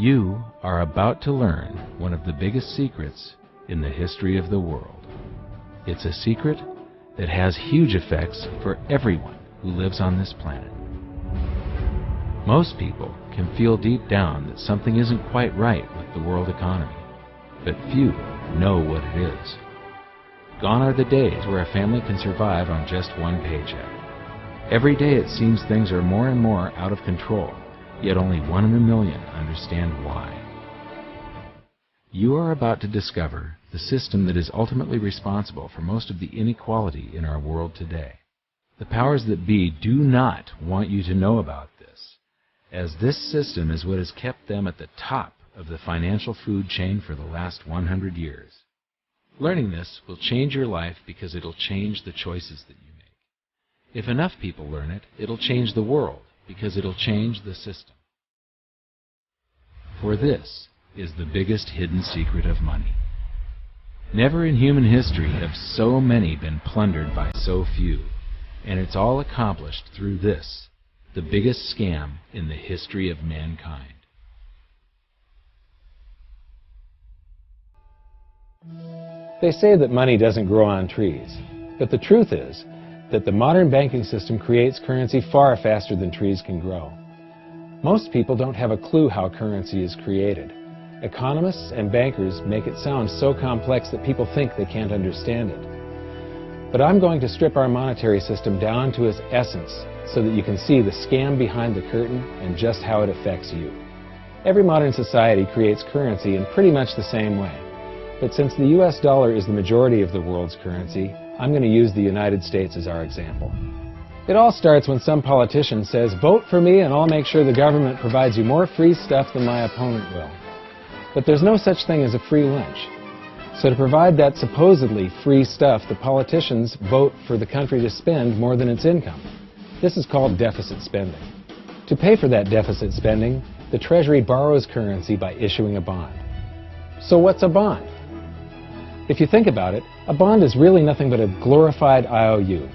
You are about to learn one of the biggest secrets in the history of the world. It's a secret that has huge effects for everyone who lives on this planet. Most people can feel deep down that something isn't quite right with the world economy, but few know what it is. Gone are the days where a family can survive on just one paycheck. Every day it seems things are more and more out of control, yet only 1 in a million understand why. You are about to discover the system that is ultimately responsible for most of the inequality in our world today. The powers that be do not want you to know about this, as this system is what has kept them at the top of the financial food chain for the last 100 years. Learning this will change your life because it'll change the choices that you make. If enough people learn it, it'll change the world because it'll change the system. For this is the biggest hidden secret of money. Never in human history have so many been plundered by so few, and it's all accomplished through this, the biggest scam in the history of mankind. They say that money doesn't grow on trees, but the truth is that the modern banking system creates currency far faster than trees can grow. Most people don't have a clue how currency is created. Economists and bankers make it sound so complex that people think they can't understand it. But I'm going to strip our monetary system down to its essence so that you can see the scam behind the curtain and just how it affects you. Every modern society creates currency in pretty much the same way. But since the US dollar is the majority of the world's currency, I'm going to use the United States as our example. It all starts when some politician says, "Vote for me and I'll make sure the government provides you more free stuff than my opponent will." But there's no such thing as a free lunch. So to provide that supposedly free stuff, the politicians vote for the country to spend more than its income. This is called deficit spending. To pay for that deficit spending, the Treasury borrows currency by issuing a bond. So what's a bond? If you think about it, a bond is really nothing but a glorified IOU.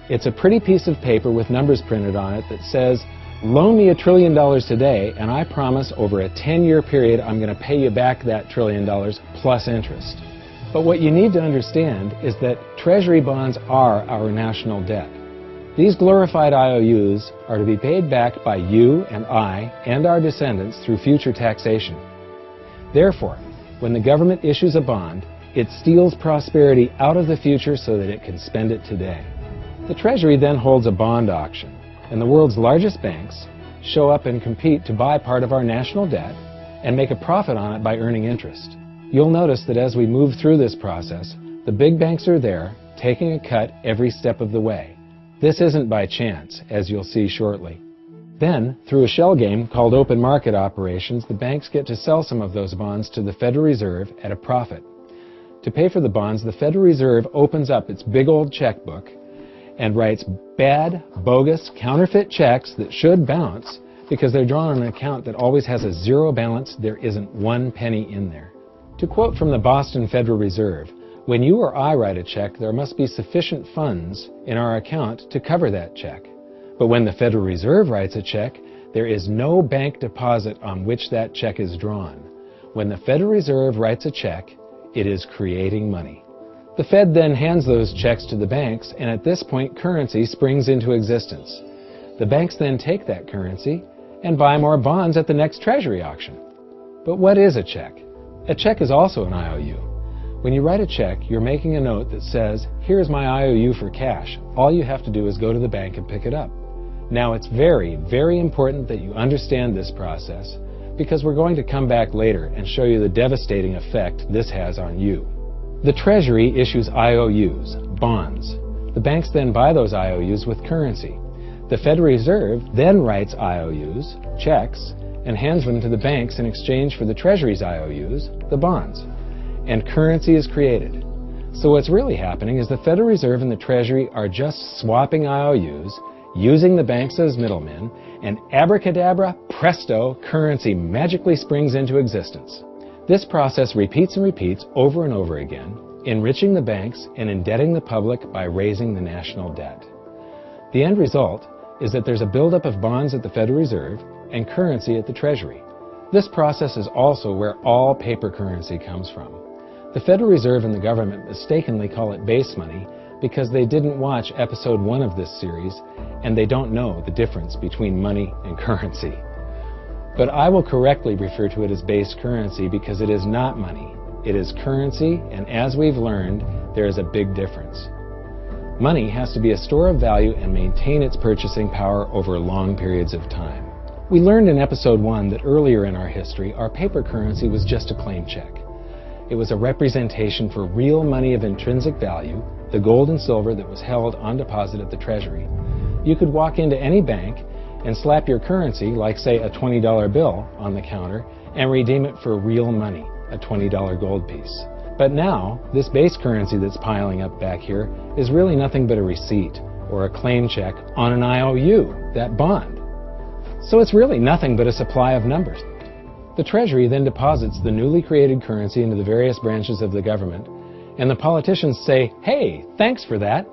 It's a pretty piece of paper with numbers printed on it that says, "Loan me $1 trillion today, and I promise over a 10-year period I'm going to pay you back that $1 trillion plus interest." But what you need to understand is that Treasury bonds are our national debt. These glorified IOUs are to be paid back by you and I and our descendants through future taxation. Therefore, when the government issues a bond, it steals prosperity out of the future so that it can spend it today. The Treasury then holds a bond auction, and the world's largest banks show up and compete to buy part of our national debt and make a profit on it by earning interest. You'll notice that as we move through this process, the big banks are there, taking a cut every step of the way. This isn't by chance, as you'll see shortly. Then, through a shell game called open market operations, the banks get to sell some of those bonds to the Federal Reserve at a profit. To pay for the bonds, the Federal Reserve opens up its big old checkbook and writes bad, bogus, counterfeit checks that should bounce because they're drawn on an account that always has a zero balance. There isn't 1 penny in there. To quote from the Boston Federal Reserve, "When you or I write a check, there must be sufficient funds in our account to cover that check. But when the Federal Reserve writes a check, there is no bank deposit on which that check is drawn. When the Federal Reserve writes a check, it is creating money." The Fed then hands those checks to the banks, and at this point, currency springs into existence. The banks then take that currency and buy more bonds at the next Treasury auction. But what is a check? A check is also an IOU. When you write a check, you're making a note that says, "Here's my IOU for cash. All you have to do is go to the bank and pick it up." Now, it's very, very important that you understand this process because we're going to come back later and show you the devastating effect this has on you. The Treasury issues IOUs, bonds. The banks then buy those IOUs with currency. The Federal Reserve then writes IOUs, checks, and hands them to the banks in exchange for the Treasury's IOUs, the bonds. And currency is created. So what's really happening is the Federal Reserve and the Treasury are just swapping IOUs, using the banks as middlemen, and abracadabra, presto, currency magically springs into existence. This process repeats and repeats over and over again, enriching the banks and indebting the public by raising the national debt. The end result is that there's a buildup of bonds at the Federal Reserve and currency at the Treasury. This process is also where all paper currency comes from. The Federal Reserve and the government mistakenly call it base money because they didn't watch episode 1 of this series and they don't know the difference between money and currency. But I will correctly refer to it as base currency because it is not money. It is currency, and as we've learned, there is a big difference. Money has to be a store of value and maintain its purchasing power over long periods of time. We learned in episode 1 that earlier in our history, our paper currency was just a claim check. It was a representation for real money of intrinsic value, the gold and silver that was held on deposit at the Treasury. You could walk into any bank and slap your currency, like say a $20 bill, on the counter and redeem it for real money, a $20 gold piece. But now, this base currency that's piling up back here is really nothing but a receipt or a claim check on an IOU, that bond. So it's really nothing but a supply of numbers. The Treasury then deposits the newly created currency into the various branches of the government, and the politicians say, "Hey, thanks for that."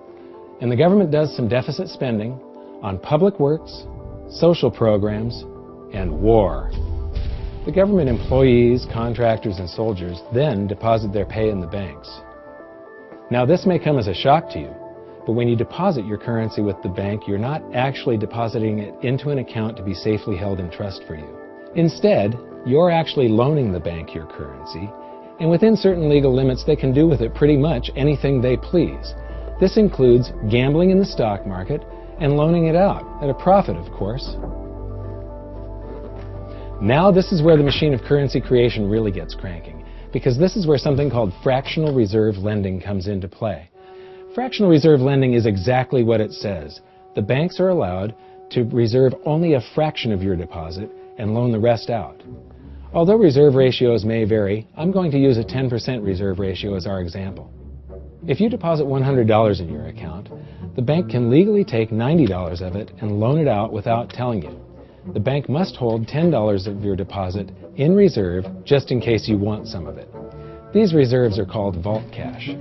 And the government does some deficit spending on public works, social programs, and war. The government employees, contractors, and soldiers then deposit their pay in the banks. Now, this may come as a shock to you, but when you deposit your currency with the bank, you're not actually depositing it into an account to be safely held in trust for you. Instead, you're actually loaning the bank your currency, and within certain legal limits, they can do with it pretty much anything they please. This includes gambling in the stock market and loaning it out, at a profit, of course. Now this is where the machine of currency creation really gets cranking, because this is where something called fractional reserve lending comes into play. Fractional reserve lending is exactly what it says. The banks are allowed to reserve only a fraction of your deposit and loan the rest out. Although reserve ratios may vary, I'm going to use a 10% reserve ratio as our example. If you deposit $100 in your account, the bank can legally take $90 of it and loan it out without telling you. The bank must hold $10 of your deposit in reserve just in case you want some of it. These reserves are called vault cash.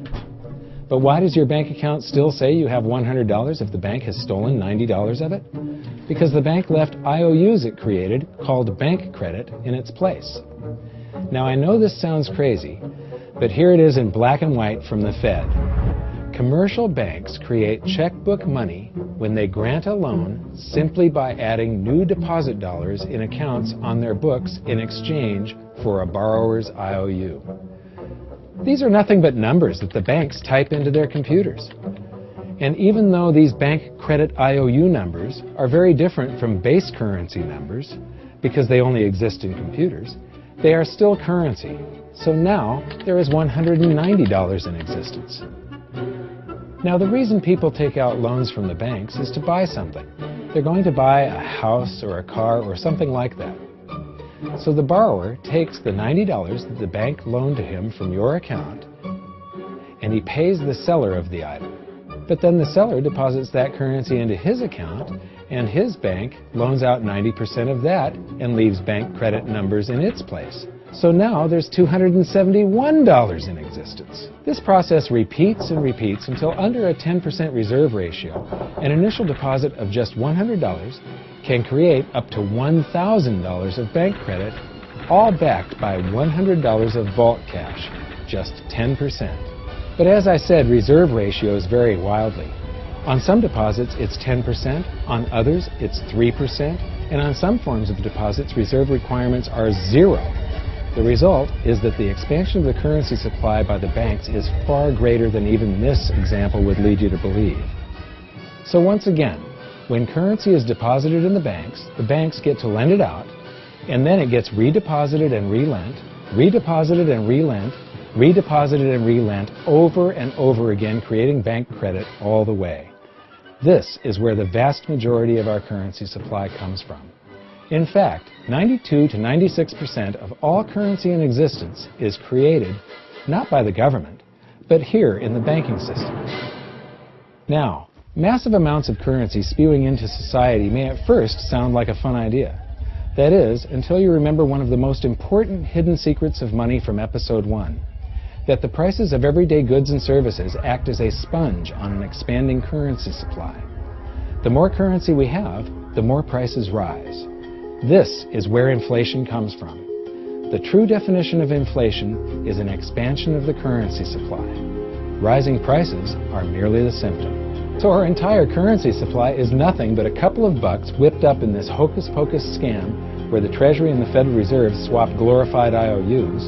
But why does your bank account still say you have $100 if the bank has stolen $90 of it? Because the bank left IOUs it created, called bank credit, in its place. Now I know this sounds crazy, but here it is in black and white from the Fed. Commercial banks create checkbook money when they grant a loan simply by adding new deposit dollars in accounts on their books in exchange for a borrower's IOU. These are nothing but numbers that the banks type into their computers. And even though these bank credit IOU numbers are very different from base currency numbers, because they only exist in computers, they are still currency. So now there is $190 in existence. Now the reason people take out loans from the banks is to buy something. They're going to buy a house or a car or something like that. So the borrower takes the $90 that the bank loaned to him from your account and he pays the seller of the item. But then the seller deposits that currency into his account and his bank loans out 90% of that and leaves bank credit numbers in its place. So now there's $271 in existence. This process repeats and repeats until under a 10% reserve ratio, an initial deposit of just $100 can create up to $1,000 of bank credit, all backed by $100 of vault cash, just 10%. But as I said, reserve ratios vary wildly. On some deposits, it's 10%, on others, it's 3%, and on some forms of deposits, reserve requirements are 0. The result is that the expansion of the currency supply by the banks is far greater than even this example would lead you to believe. So once again, when currency is deposited in the banks get to lend it out, and then it gets redeposited and relent, redeposited and relent, redeposited and relent over and over again, creating bank credit all the way. This is where the vast majority of our currency supply comes from. In fact, 92 to 96% of all currency in existence is created not by the government, but here in the banking system. Now, massive amounts of currency spewing into society may at first sound like a fun idea. That is, until you remember one of the most important hidden secrets of money from episode 1, that the prices of everyday goods and services act as a sponge on an expanding currency supply. The more currency we have, the more prices rise. This is where inflation comes from. The true definition of inflation is an expansion of the currency supply. Rising prices are merely the symptom. So our entire currency supply is nothing but a couple of bucks whipped up in this hocus-pocus scam where the Treasury and the Federal Reserve swap glorified IOUs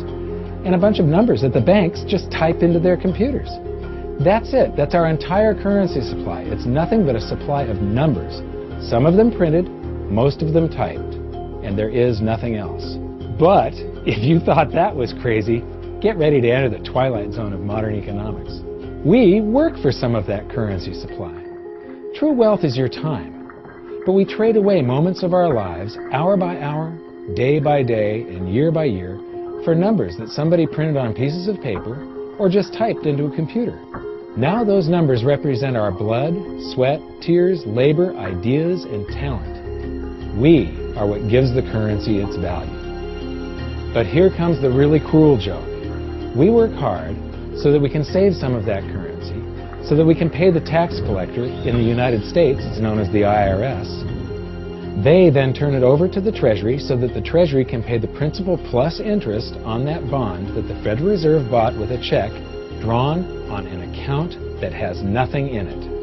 and a bunch of numbers that the banks just type into their computers. That's it. That's our entire currency supply. It's nothing but a supply of numbers. Some of them printed, most of them typed, and there is nothing else. But if you thought that was crazy, get ready to enter the twilight zone of modern economics. We work for some of that currency supply. True wealth is your time, but we trade away moments of our lives, hour by hour, day by day, and year by year, for numbers that somebody printed on pieces of paper or just typed into a computer. Now those numbers represent our blood, sweat, tears, labor, ideas, and talent. We are what gives the currency its value. But here comes the really cruel joke. We work hard so that we can save some of that currency, so that we can pay the tax collector. In the United States, it's known as the IRS. They then turn it over to the Treasury so that the Treasury can pay the principal plus interest on that bond that the Federal Reserve bought with a check drawn on an account that has nothing in it.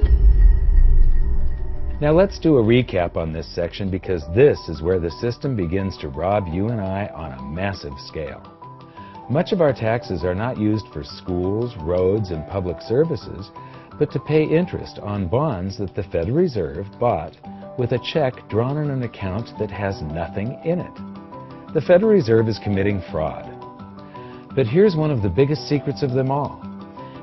Now let's do a recap on this section because this is where the system begins to rob you and I on a massive scale. Much of our taxes are not used for schools, roads, and public services, but to pay interest on bonds that the Federal Reserve bought with a check drawn on an account that has nothing in it. The Federal Reserve is committing fraud. But here's one of the biggest secrets of them all.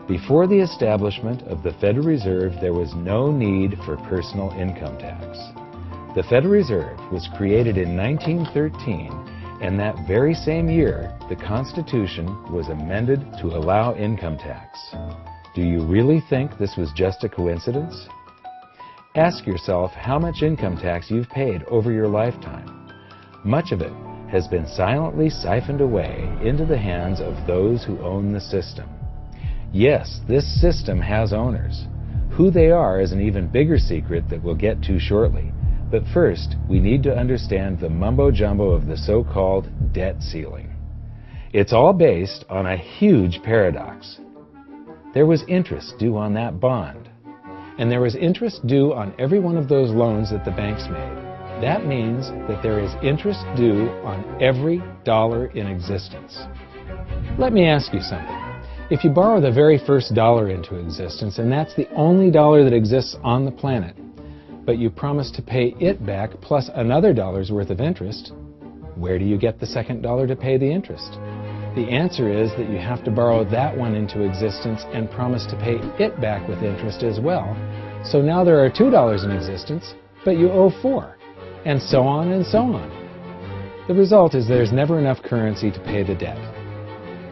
Before the establishment of the Federal Reserve, there was no need for personal income tax. The Federal Reserve was created in 1913, and that very same year, the Constitution was amended to allow income tax. Do you really think this was just a coincidence? Ask yourself how much income tax you've paid over your lifetime. Much of it has been silently siphoned away into the hands of those who own the system. Yes, this system has owners. Who they are is an even bigger secret that we'll get to shortly. But first, we need to understand the mumbo-jumbo of the so-called debt ceiling. It's all based on a huge paradox. There was interest due on that bond, and there was interest due on every one of those loans that the banks made. That means that there is interest due on every dollar in existence. Let me ask you something. If you borrow the very first dollar into existence, and that's the only dollar that exists on the planet, but you promise to pay it back plus another dollar's worth of interest, where do you get the second dollar to pay the interest? The answer is that you have to borrow that one into existence and promise to pay it back with interest as well. So now there are $2 in existence, but you owe $4, and so on and so on. The result is there's never enough currency to pay the debt.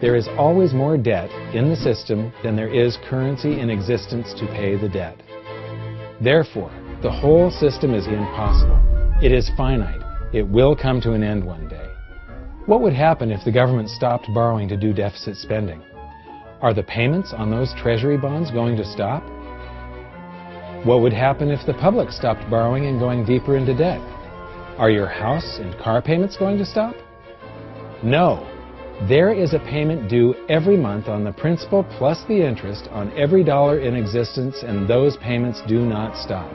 There is always more debt in the system than there is currency in existence to pay the debt. Therefore, the whole system is impossible. It is finite. It will come to an end one day. What would happen if the government stopped borrowing to do deficit spending? Are the payments on those treasury bonds going to stop? What would happen if the public stopped borrowing and going deeper into debt? Are your house and car payments going to stop? No. There is a payment due every month on the principal plus the interest on every dollar in existence, and those payments do not stop.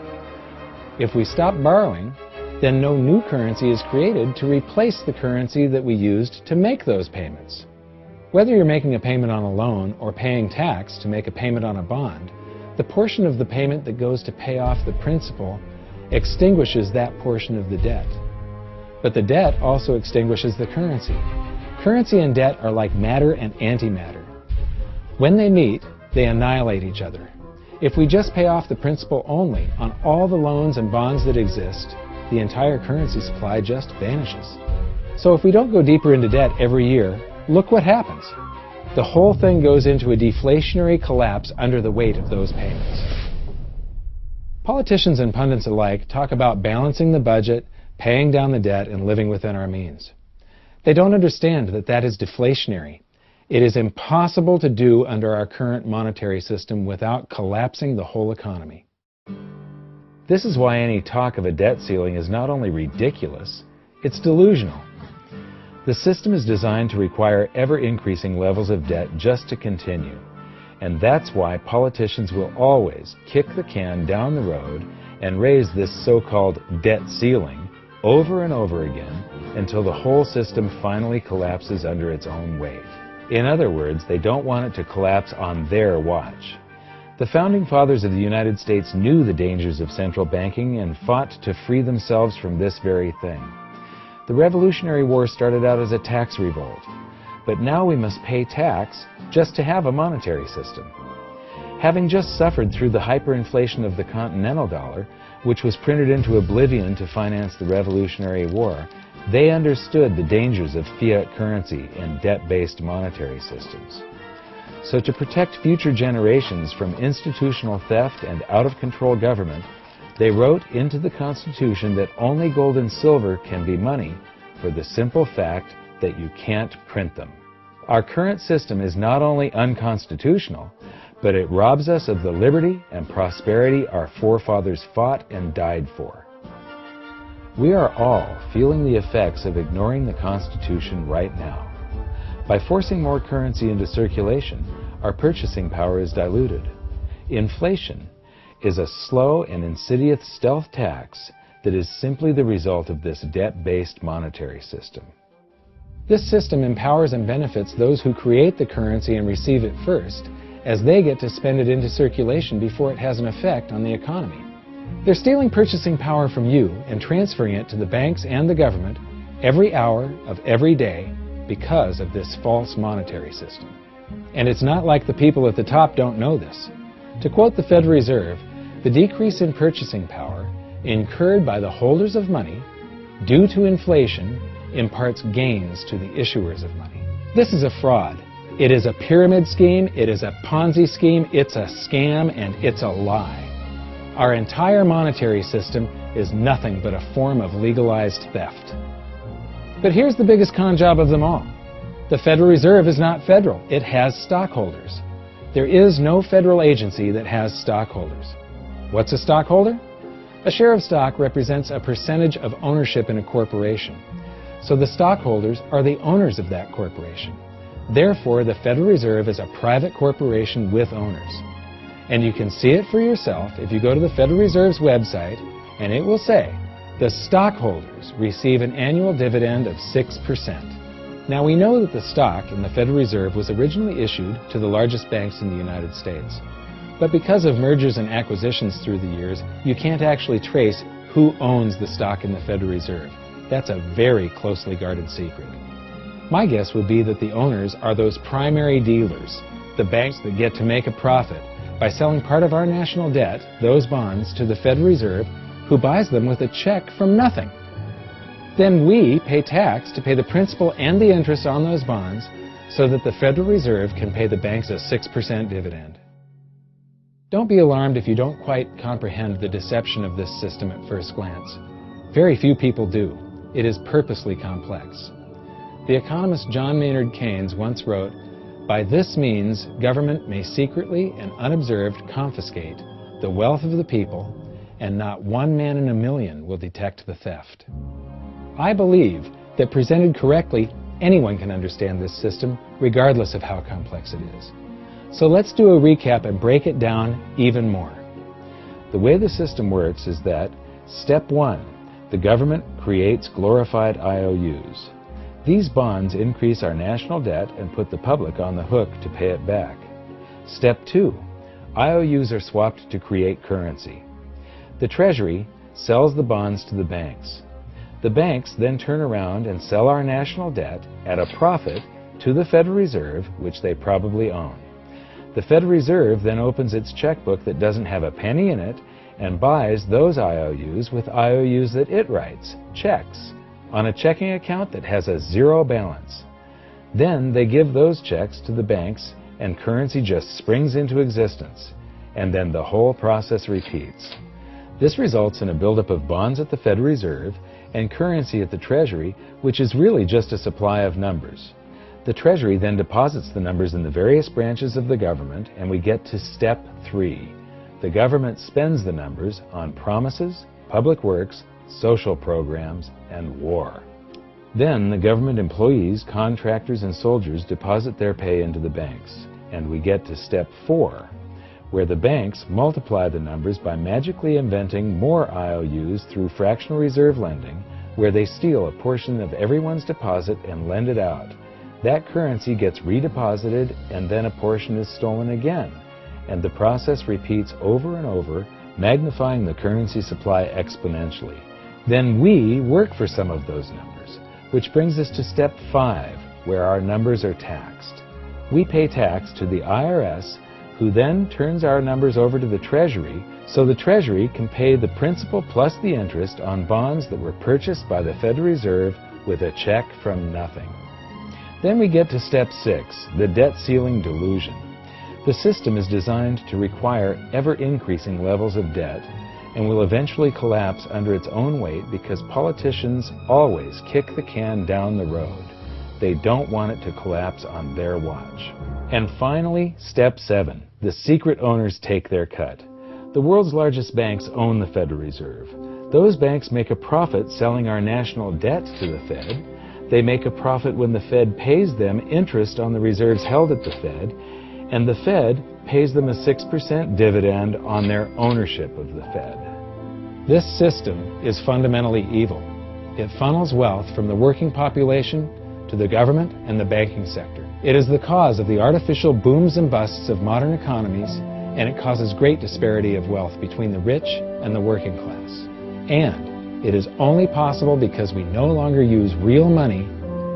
If we stop borrowing, then no new currency is created to replace the currency that we used to make those payments. Whether you're making a payment on a loan or paying tax to make a payment on a bond, the portion of the payment that goes to pay off the principal extinguishes that portion of the debt. But the debt also extinguishes the currency. Currency and debt are like matter and antimatter. When they meet, they annihilate each other. If we just pay off the principal only on all the loans and bonds that exist, the entire currency supply just vanishes. So if we don't go deeper into debt every year, look what happens. The whole thing goes into a deflationary collapse under the weight of those payments. Politicians and pundits alike talk about balancing the budget, paying down the debt, and living within our means. They don't understand that that is deflationary. It is impossible to do under our current monetary system without collapsing the whole economy. This is why any talk of a debt ceiling is not only ridiculous, it's delusional. The system is designed to require ever-increasing levels of debt just to continue. And that's why politicians will always kick the can down the road and raise this so-called debt ceiling over and over again until the whole system finally collapses under its own weight. In other words, they don't want it to collapse on their watch. The Founding Fathers of the United States knew the dangers of central banking and fought to free themselves from this very thing. The Revolutionary War started out as a tax revolt, but now we must pay tax just to have a monetary system. Having just suffered through the hyperinflation of the continental dollar, which was printed into oblivion to finance the Revolutionary War, they understood the dangers of fiat currency and debt-based monetary systems. So to protect future generations from institutional theft and out-of-control government, they wrote into the Constitution that only gold and silver can be money for the simple fact that you can't print them. Our current system is not only unconstitutional, but it robs us of the liberty and prosperity our forefathers fought and died for. We are all feeling the effects of ignoring the Constitution right now. By forcing more currency into circulation, our purchasing power is diluted. Inflation is a slow and insidious stealth tax that is simply the result of this debt-based monetary system. This system empowers and benefits those who create the currency and receive it first, as they get to spend it into circulation before it has an effect on the economy. They're stealing purchasing power from you and transferring it to the banks and the government every hour of every day because of this false monetary system. And it's not like the people at the top don't know this. To quote the Federal Reserve, the decrease in purchasing power incurred by the holders of money due to inflation imparts gains to the issuers of money. This is a fraud. It is a pyramid scheme, it is a Ponzi scheme, it's a scam, and it's a lie. Our entire monetary system is nothing but a form of legalized theft. But here's the biggest con job of them all. The Federal Reserve is not federal. It has stockholders. There is no federal agency that has stockholders. What's a stockholder? A share of stock represents a percentage of ownership in a corporation. So the stockholders are the owners of that corporation. Therefore, the Federal Reserve is a private corporation with owners. And you can see it for yourself if you go to the Federal Reserve's website, and it will say, the stockholders receive an annual dividend of 6%. Now, we know that the stock in the Federal Reserve was originally issued to the largest banks in the United States. But because of mergers and acquisitions through the years, you can't actually trace who owns the stock in the Federal Reserve. That's a very closely guarded secret. My guess would be that the owners are those primary dealers, the banks that get to make a profit by selling part of our national debt, those bonds, to the Federal Reserve, who buys them with a check from nothing. Then we pay tax to pay the principal and the interest on those bonds so that the Federal Reserve can pay the banks a 6% dividend. Don't be alarmed if you don't quite comprehend the deception of this system at first glance. Very few people do. It is purposely complex. The economist John Maynard Keynes once wrote, "By this means, government may secretly and unobserved confiscate the wealth of the people, and not one man in a million will detect the theft." I believe that presented correctly, anyone can understand this system, regardless of how complex it is. So let's do a recap and break it down even more. The way the system works is that, step 1, the government creates glorified IOUs. These bonds increase our national debt and put the public on the hook to pay it back. Step 2, IOUs are swapped to create currency. The Treasury sells the bonds to the banks. The banks then turn around and sell our national debt at a profit to the Federal Reserve, which they probably own. The Federal Reserve then opens its checkbook that doesn't have a penny in it and buys those IOUs with IOUs that it writes, checks, on a checking account that has a zero balance. Then they give those checks to the banks and currency just springs into existence, and then the whole process repeats. This results in a buildup of bonds at the Federal Reserve and currency at the Treasury, which is really just a supply of numbers. The Treasury then deposits the numbers in the various branches of the government, and we get to step 3. The government spends the numbers on promises, public works, social programs, and war. Then the government employees, contractors, and soldiers deposit their pay into the banks. And we get to step 4, where the banks multiply the numbers by magically inventing more IOUs through fractional reserve lending, where they steal a portion of everyone's deposit and lend it out. That currency gets redeposited, and then a portion is stolen again. And the process repeats over and over, magnifying the currency supply exponentially. Then we work for some of those numbers, which brings us to step 5, where our numbers are taxed. We pay tax to the IRS, who then turns our numbers over to the Treasury, so the Treasury can pay the principal plus the interest on bonds that were purchased by the Federal Reserve with a check from nothing. Then we get to step 6, the debt ceiling delusion. The system is designed to require ever-increasing levels of debt and will eventually collapse under its own weight because politicians always kick the can down the road. They don't want it to collapse on their watch. And finally, step 7. The secret owners take their cut. The world's largest banks own the Federal Reserve. Those banks make a profit selling our national debt to the Fed. They make a profit when the Fed pays them interest on the reserves held at the Fed, and the Fed pays them a 6% dividend on their ownership of the Fed. This system is fundamentally evil. It funnels wealth from the working population to the government and the banking sector. It is the cause of the artificial booms and busts of modern economies, and it causes great disparity of wealth between the rich and the working class. And it is only possible because we no longer use real money,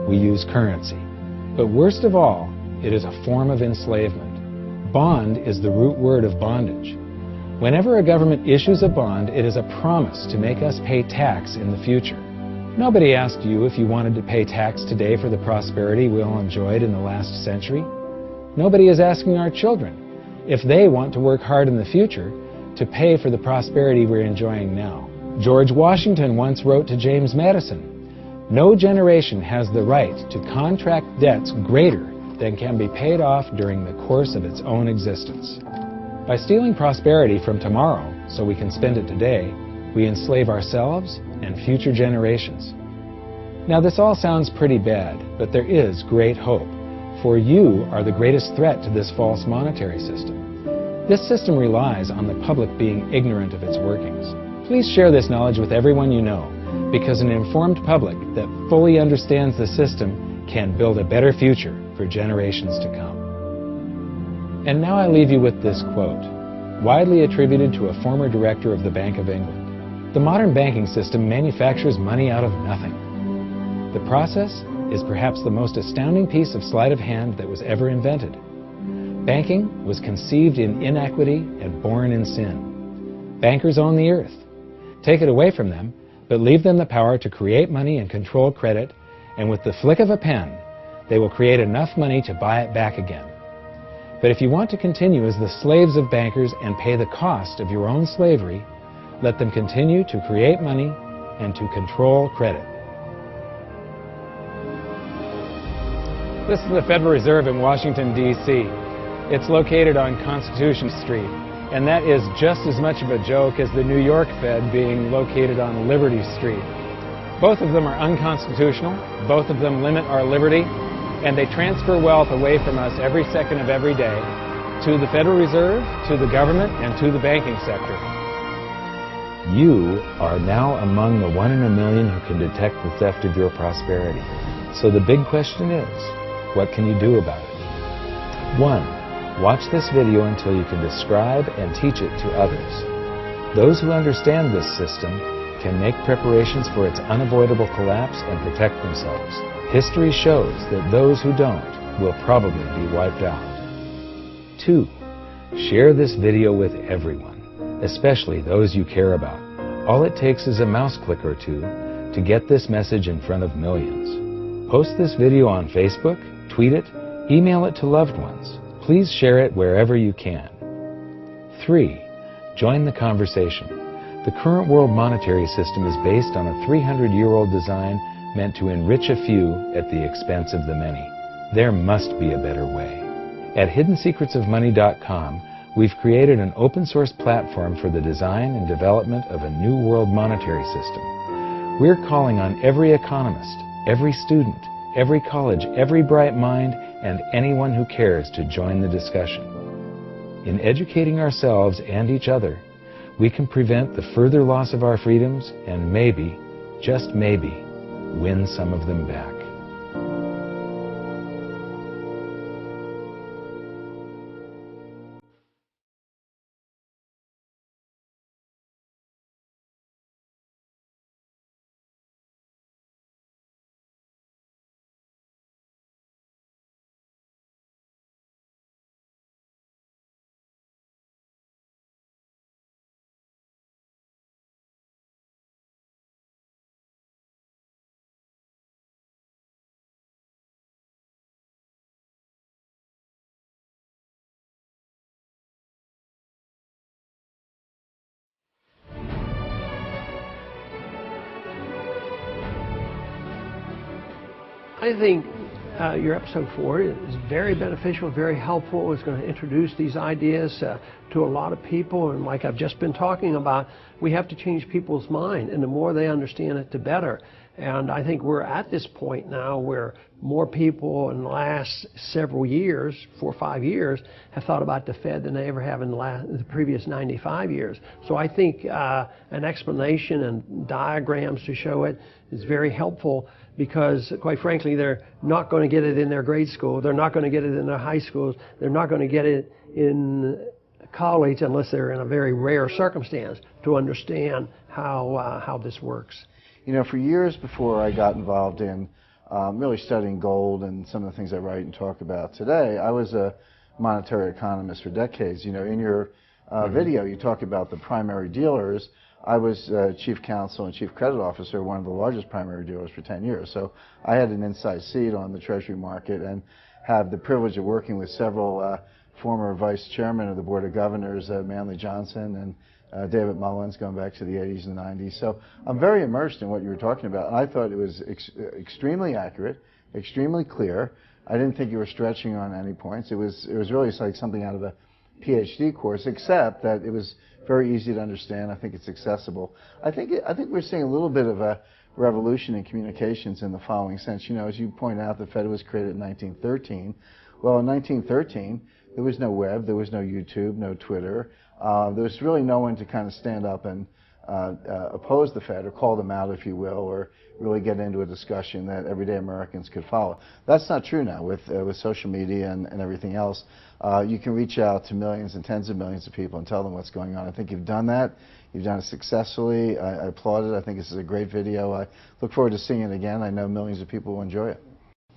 we use currency. But worst of all, it is a form of enslavement. Bond is the root word of bondage. Whenever a government issues a bond, it is a promise to make us pay tax in the future. Nobody asked you if you wanted to pay tax today for the prosperity we all enjoyed in the last century. Nobody is asking our children if they want to work hard in the future to pay for the prosperity we're enjoying now. George Washington once wrote to James Madison, "No generation has the right to contract debts greater than can be paid off during the course of its own existence." By stealing prosperity from tomorrow so we can spend it today, we enslave ourselves and future generations. Now this all sounds pretty bad, but there is great hope, for you are the greatest threat to this false monetary system. This system relies on the public being ignorant of its workings. Please share this knowledge with everyone you know, because an informed public that fully understands the system can build a better future for generations to come. And now I leave you with this quote, widely attributed to a former director of the Bank of England. The modern banking system manufactures money out of nothing. The process is perhaps the most astounding piece of sleight of hand that was ever invented. Banking was conceived in inequity and born in sin. Bankers own the earth. Take it away from them, but leave them the power to create money and control credit, and with the flick of a pen, they will create enough money to buy it back again. But if you want to continue as the slaves of bankers and pay the cost of your own slavery, let them continue to create money and to control credit. This is the Federal Reserve in Washington, D.C. It's located on Constitution Street, and that is just as much of a joke as the New York Fed being located on Liberty Street. Both of them are unconstitutional, both of them limit our liberty, and they transfer wealth away from us every second of every day to the Federal Reserve, to the government, and to the banking sector. You are now among the 1 in a million who can detect the theft of your prosperity. So the big question is, what can you do about it? 1. Watch this video until you can describe and teach it to others. Those who understand this system can make preparations for its unavoidable collapse and protect themselves. History shows that those who don't will probably be wiped out. 2. Share this video with everyone, especially those you care about. All it takes is a mouse click or two to get this message in front of millions. Post this video on Facebook, tweet it, email it to loved ones. Please share it wherever you can. 3. Join the conversation. The current world monetary system is based on a 300-year-old design meant to enrich a few at the expense of the many. There must be a better way. At hiddensecretsofmoney.com, we've created an open-source platform for the design and development of a new world monetary system. We're calling on every economist, every student, every college, every bright mind, and anyone who cares to join the discussion. In educating ourselves and each other, we can prevent the further loss of our freedoms and maybe, just maybe, win some of them back. I think your episode 4 is very beneficial, very helpful. It's going to introduce these ideas to a lot of people, and like I've just been talking about, we have to change people's mind, and the more they understand it, the better. And I think we're at this point now where more people in the last several years, 4 or 5 years, have thought about the Fed than they ever have in the previous 95 years. So I think an explanation and diagrams to show it is very helpful, because quite frankly, they're not going to get it in their grade school. They're not going to get it in their high schools. They're not going to get it in college unless they're in a very rare circumstance to understand how this works. You know, for years before I got involved in really studying gold and some of the things I write and talk about today, I was a monetary economist for decades. You know, in your video, you talk about the primary dealers. I was chief counsel and chief credit officer of one of the largest primary dealers for 10 years. So I had an inside seat on the Treasury market and have the privilege of working with several former vice chairmen of the Board of Governors, Manley Johnson and David Mullins, going back to the 80s and 90s. So I'm very immersed in what you were talking about, and I thought it was extremely accurate, extremely clear. I didn't think you were stretching on any points. It was really like something out of a PhD course, except that it was very easy to understand. I think it's accessible. I think we're seeing a little bit of a revolution in communications in the following sense. You know, as you point out, the Fed was created in 1913. Well, in 1913, there was no web, there was no YouTube, no Twitter. There was really no one to kind of stand up and oppose the Fed or call them out, if you will, or really get into a discussion that everyday Americans could follow. That's not true now with social media and everything else. You can reach out to millions and tens of millions of people and tell them what's going on. I think you've done that. You've done it successfully. I applaud it. I think this is a great video. I look forward to seeing it again. I know millions of people will enjoy it.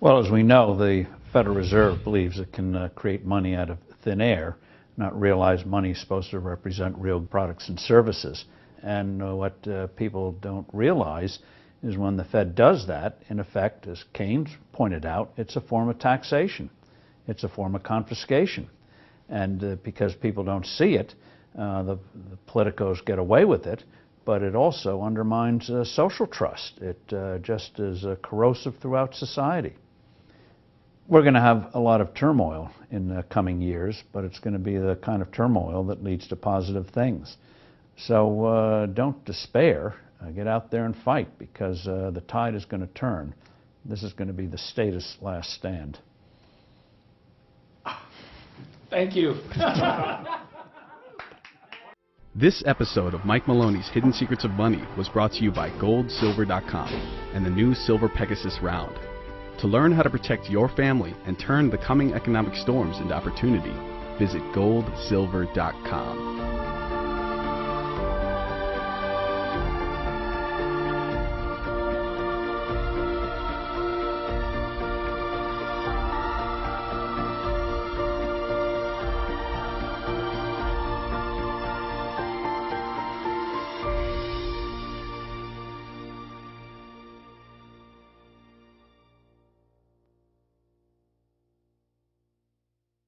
Well, as we know, the Federal Reserve believes it can create money out of thin air, not realize money is supposed to represent real products and services. And what people don't realize is when the Fed does that, in effect, as Keynes pointed out, it's a form of taxation. It's a form of confiscation. And because people don't see it, the politicos get away with it, but it also undermines social trust. It just is corrosive throughout society. We're going to have a lot of turmoil in the coming years, but it's going to be the kind of turmoil that leads to positive things. So don't despair. Get out there and fight, because the tide is going to turn. This is going to be the status last stand. Thank you. This episode of Mike Maloney's Hidden Secrets of Money was brought to you by GoldSilver.com and the new Silver Pegasus Round. To learn how to protect your family and turn the coming economic storms into opportunity, visit GoldSilver.com.